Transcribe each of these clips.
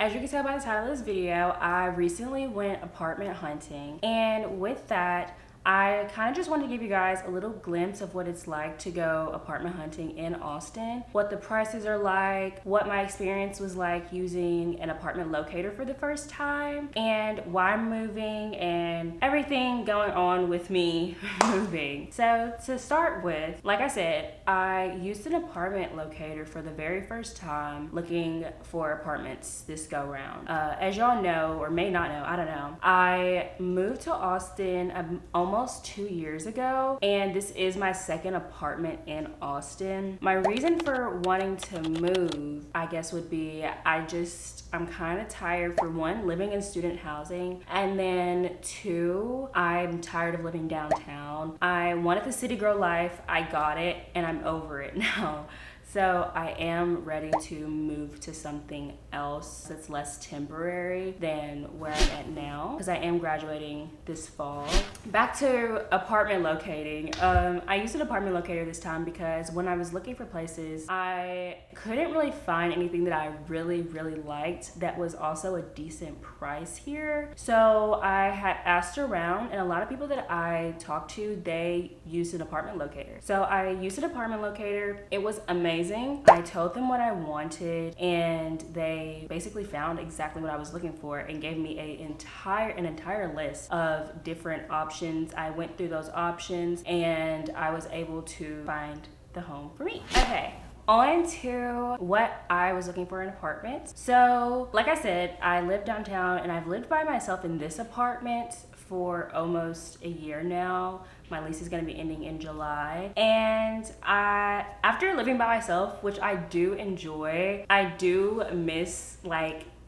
As you can tell by the title of this video, I recently went apartment hunting, and with that, I kind of just wanted to give you guys a little glimpse of what it's like to go apartment hunting in Austin, what the prices are like, what my experience was like using an apartment locator for the first time, and why I'm moving, and everything going on with me moving. So to start with, like I said, I used an apartment locator for the very first time looking for apartments this go round. As y'all know, or may not know, I don't know, I moved to Austin almost 2 years ago, and this is my second apartment in Austin. My reason for wanting to move, I guess, would be I'm kind of tired, for one, living in student housing, and then two, I'm tired of living downtown. I wanted the city girl life, I got it, and I'm over it now. So I am ready to move to something else that's less temporary than where I'm at now, because I am graduating this fall. Back to apartment locating. I used an apartment locator this time because when I was looking for places, I couldn't really find anything that I really liked that was also a decent price here. So I had asked around, and a lot of people that I talked to, they used an apartment locator. So I used an apartment locator. It was amazing. I told them what I wanted, and they basically found exactly what I was looking for and gave me an entire list of different options. I went through those options and I was able to find the home for me. Okay. On to what I was looking for in an apartment. So, like I said, I live downtown, and I've lived by myself in this apartment for almost a year now. My lease is gonna be ending in July. And after living by myself, which I do enjoy, I do miss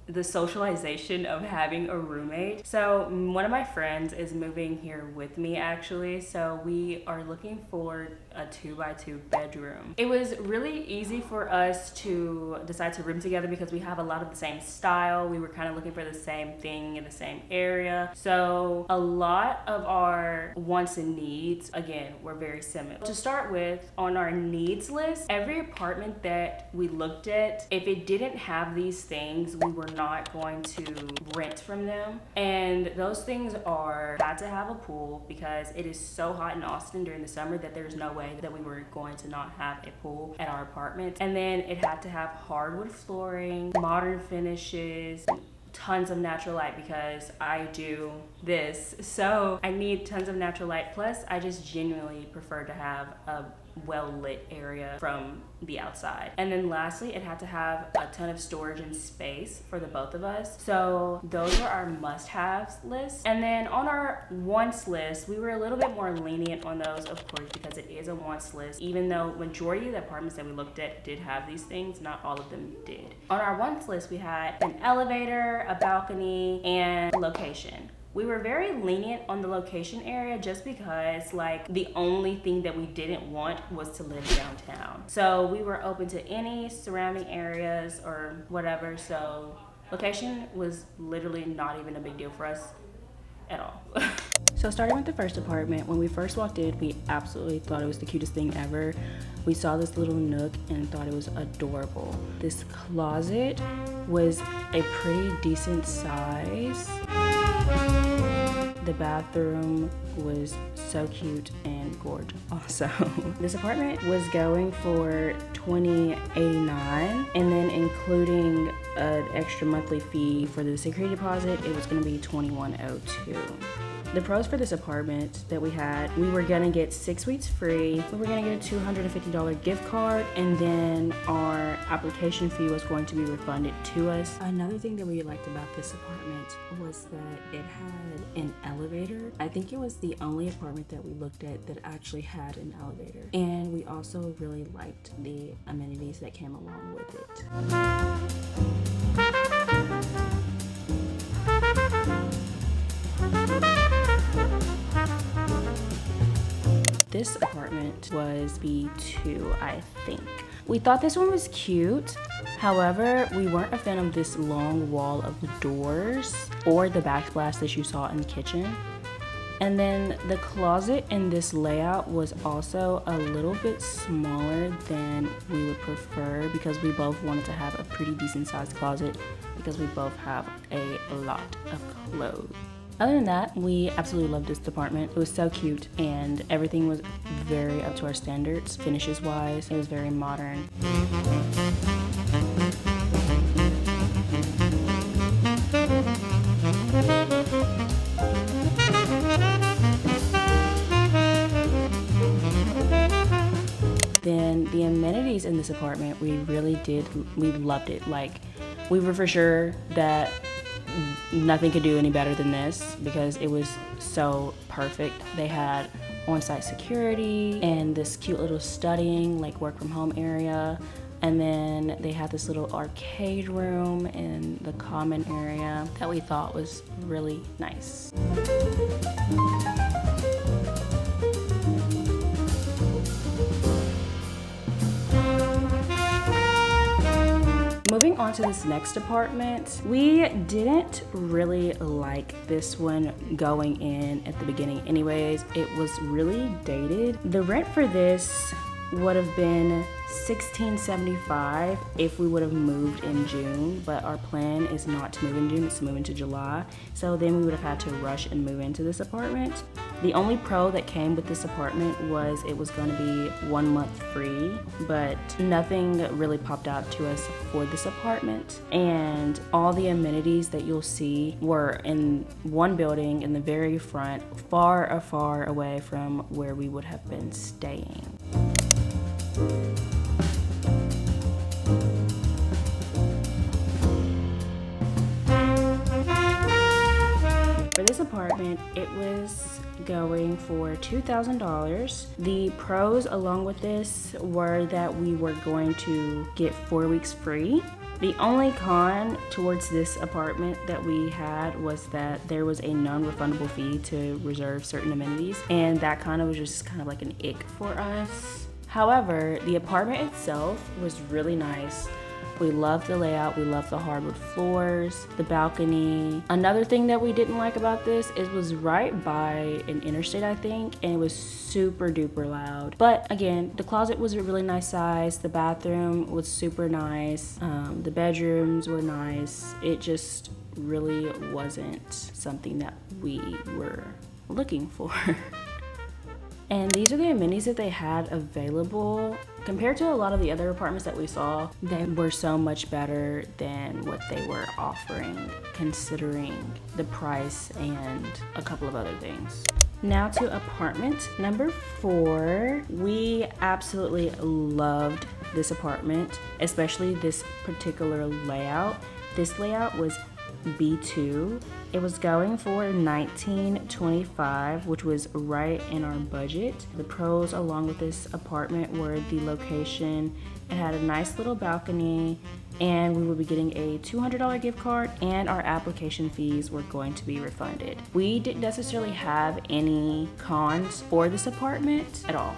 the socialization of having a roommate. So one of my friends is moving here with me, actually. So we are looking for a 2x2 bedroom. It was really easy for us to decide to room together because we have a lot of the same style. We were kind of looking for the same thing in the same area. So a lot of our wants and needs, again, were very similar. To start with, on our needs list, every apartment that we looked at, if it didn't have these things, we were not going to rent from them. And those things are, had to have a pool, because it is so hot in Austin during the summer that there's no way that we were going to not have a pool at our apartment. And then it had to have hardwood flooring, modern finishes, tons of natural light, because I do this, so I need tons of natural light. Plus, I just genuinely prefer to have a well-lit area from the outside. And then lastly, it had to have a ton of storage and space for the both of us. So those were our must-haves list. And then on our wants list, we were a little bit more lenient on those, of course, because it is a wants list. Even though majority of the apartments that we looked at did have these things, not all of them did. On our wants list, we had an elevator, a balcony, and location. We were very lenient on the location area just because the only thing that we didn't want was to live downtown. So we were open to any surrounding areas or whatever. So location was literally not even a big deal for us at all. So starting with the first apartment, when we first walked in, we absolutely thought it was the cutest thing ever. We saw this little nook and thought it was adorable. This closet was a pretty decent size. The bathroom was so cute and gorgeous also. This apartment was going for $20.89, and then including an extra monthly fee for the security deposit, it was gonna be $21.02. The pros for this apartment that we had, we were gonna get 6 weeks free, we were gonna get a $250 gift card, and then our application fee was going to be refunded to us. Another thing that we liked about this apartment was that it had an elevator. I think it was the only apartment that we looked at that actually had an elevator. And we also really liked the amenities that came along with it. This apartment was B2, I think. We thought this one was cute. However, we weren't a fan of this long wall of doors or the backsplash that you saw in the kitchen. And then the closet in this layout was also a little bit smaller than we would prefer because we both wanted to have a pretty decent sized closet because we both have a lot of clothes. Other than that, we absolutely loved this department. It was so cute and everything was very up to our standards, finishes wise. It was very modern. Then the amenities in this apartment, we loved it. Like, we were for sure that nothing could do any better than this because it was so perfect. They had on-site security and this cute little studying, like work from home area. And then they had this little arcade room in the common area that we thought was really nice. Moving on to this next apartment, we didn't really like this one going in at the beginning anyways. It was really dated. The rent for this would have been $16.75 if we would have moved in June, but our plan is not to move in June, it's to move into July. So then we would have had to rush and move into this apartment. The only pro that came with this apartment was it was going to be 1 month free, but nothing really popped out to us for this apartment. And all the amenities that you'll see were in one building in the very front, far away from where we would have been staying. For this apartment, it was going for $2,000. The pros along with this were that we were going to get 4 weeks free. The only con towards this apartment that we had was that there was a non-refundable fee to reserve certain amenities, and that kind of was just kind of like an ick for us. However, the apartment itself was really nice. We loved the layout, we loved the hardwood floors, the balcony. Another thing that we didn't like about this is it was right by an interstate, I think, and it was super duper loud. But again, the closet was a really nice size, the bathroom was super nice, the bedrooms were nice. It just really wasn't something that we were looking for. And these are the amenities that they had available. Compared to a lot of the other apartments that we saw, they were so much better than what they were offering, considering the price and a couple of other things. Now to apartment number 4. We absolutely loved this apartment, especially this particular layout. This layout was B2. It was going for $19.25, which was right in our budget. The pros along with this apartment were the location. It had a nice little balcony, and we would be getting a $200 gift card, and our application fees were going to be refunded. We didn't necessarily have any cons for this apartment at all.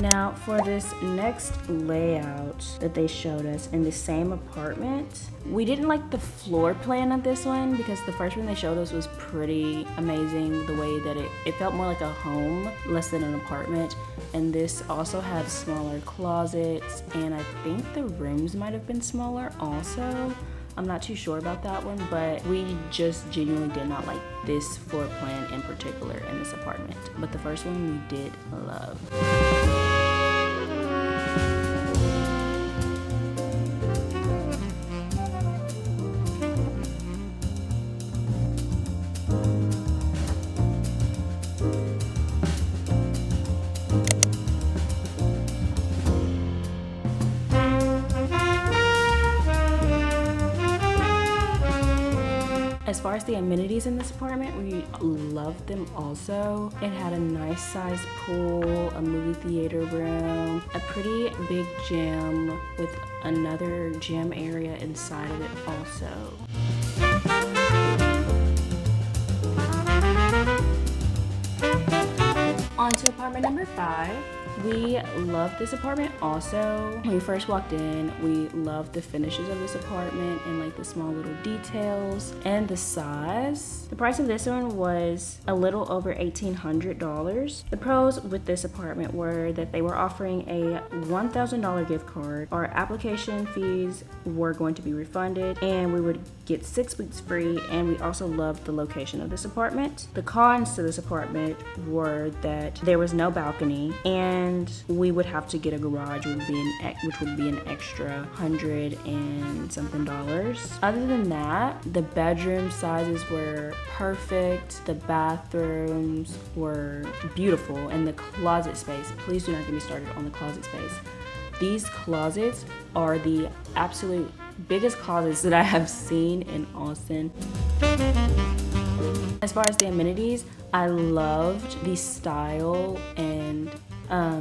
Now for this next layout that they showed us in the same apartment, we didn't like the floor plan of this one because the first one they showed us was pretty amazing, the way that it felt more like a home, less than an apartment. And this also had smaller closets, and I think the rooms might have been smaller also. I'm not too sure about that one, but we just genuinely did not like this floor plan in particular in this apartment. But the first one we did love. As far as the amenities in this apartment, we loved them also. It had a nice sized pool, a movie theater room, a pretty big gym with another gym area inside of it also. On to apartment number 5. We loved this apartment also. When we first walked in, we loved the finishes of this apartment and like the small little details and the size. The price of this one was a little over $1,800. The pros with this apartment were that they were offering a $1,000 gift card. Our application fees were going to be refunded and we would get 6 weeks free, and we also loved the location of this apartment. The cons to this apartment were that there was no balcony and we would have to get a garage, which would be an extra $100 and something. Other than that, the bedroom sizes were perfect, the bathrooms were beautiful, and the closet space, please do not get me started on the closet space. These closets are the absolute biggest closets that I have seen in Austin. As far as the amenities, I loved the style, and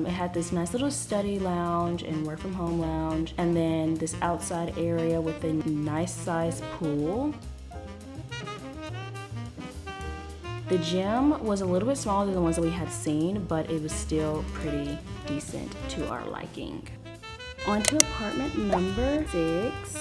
it had this nice little study lounge and work from home lounge, and then this outside area with a nice sized pool. The gym was a little bit smaller than the ones that we had seen, but it was still pretty decent to our liking. On to apartment number 6.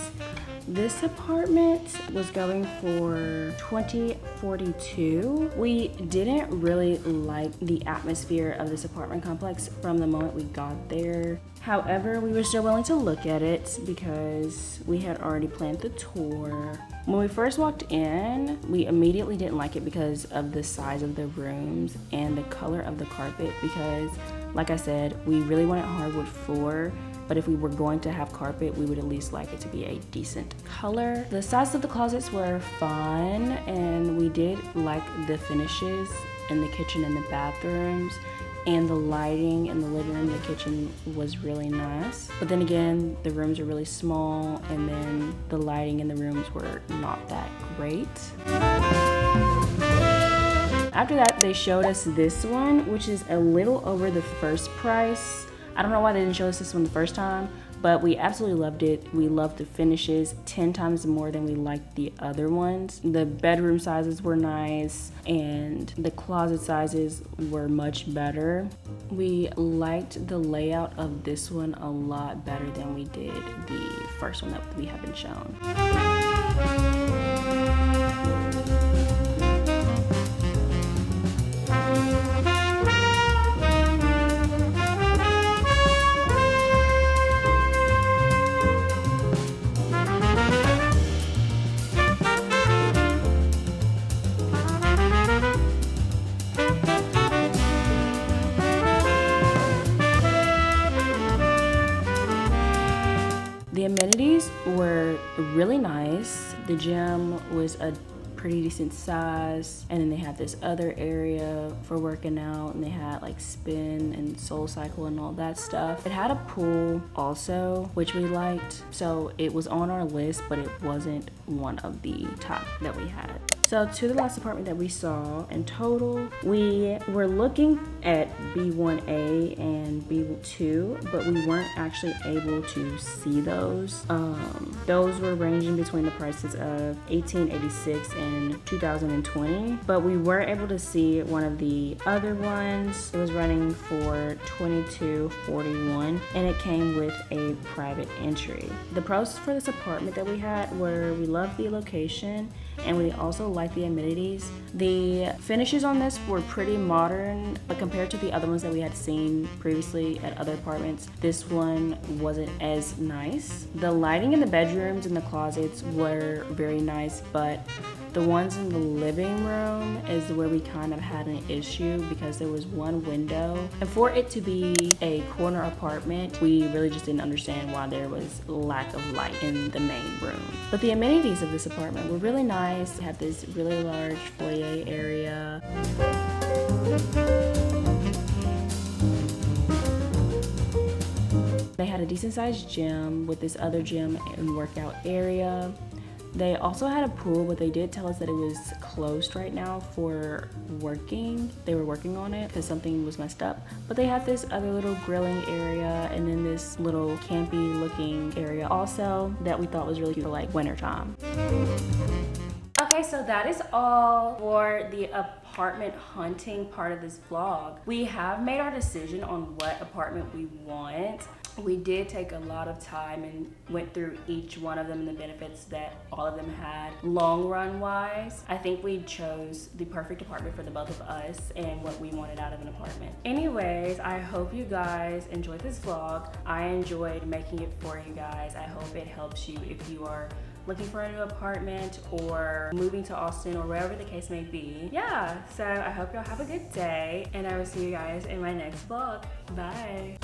This apartment was going for $20.42. We didn't really like the atmosphere of this apartment complex from the moment we got there. However, we were still willing to look at it because we had already planned the tour. When we first walked in, we immediately didn't like it because of the size of the rooms and the color of the carpet, because like I said, we really wanted hardwood floor, but if we were going to have carpet, we would at least like it to be a decent color. The size of the closets were fun, and we did like the finishes in the kitchen and the bathrooms, and the lighting in the living room, the kitchen was really nice. But then again, the rooms are really small, and then the lighting in the rooms were not that great. After that, they showed us this one, which is a little over the first price. I don't know why they didn't show us this one the first time, but we absolutely loved it. We loved the finishes 10 times more than we liked the other ones. The bedroom sizes were nice, and the closet sizes were much better. We liked the layout of this one a lot better than we did the first one that we have been shown. The amenities were really nice. The gym was a pretty decent size, and then they had this other area for working out, and they had like spin and soul cycle and all that stuff. It had a pool also, which we liked, so it was on our list, but it wasn't one of the top that we had. So to the last apartment that we saw, in total, we were looking at B1A and B2, but we weren't actually able to see those. Those were ranging between the prices of $1,886 and $2,020, but we were able to see one of the other ones. It was running for $22.41, and it came with a private entry. The pros for this apartment that we had were we loved the location, and we also liked the amenities. The finishes on this were pretty modern, but compared to the other ones that we had seen previously at other apartments, this one wasn't as nice. The lighting in the bedrooms and the closets were very nice, but the ones in the living room is where we kind of had an issue because there was one window. And for it to be a corner apartment, we really just didn't understand why there was lack of light in the main room. But the amenities of this apartment were really nice. It had this really large foyer area. They had a decent sized gym with this other gym and workout area. They also had a pool, but they did tell us that it was closed right now for working. They were working on it because something was messed up. But they had this other little grilling area and then this little campy looking area also that we thought was really cute for like wintertime. Okay, so that is all for the apartment hunting part of this vlog. We have made our decision on what apartment we want. We did take a lot of time and went through each one of them and the benefits that all of them had. Long run wise, I think we chose the perfect apartment for the both of us and what we wanted out of an apartment. Anyways, I hope you guys enjoyed this vlog. I enjoyed making it for you guys. I hope it helps you if you are looking for a new apartment or moving to Austin or wherever the case may be. Yeah, so I hope y'all have a good day and I will see you guys in my next vlog. Bye.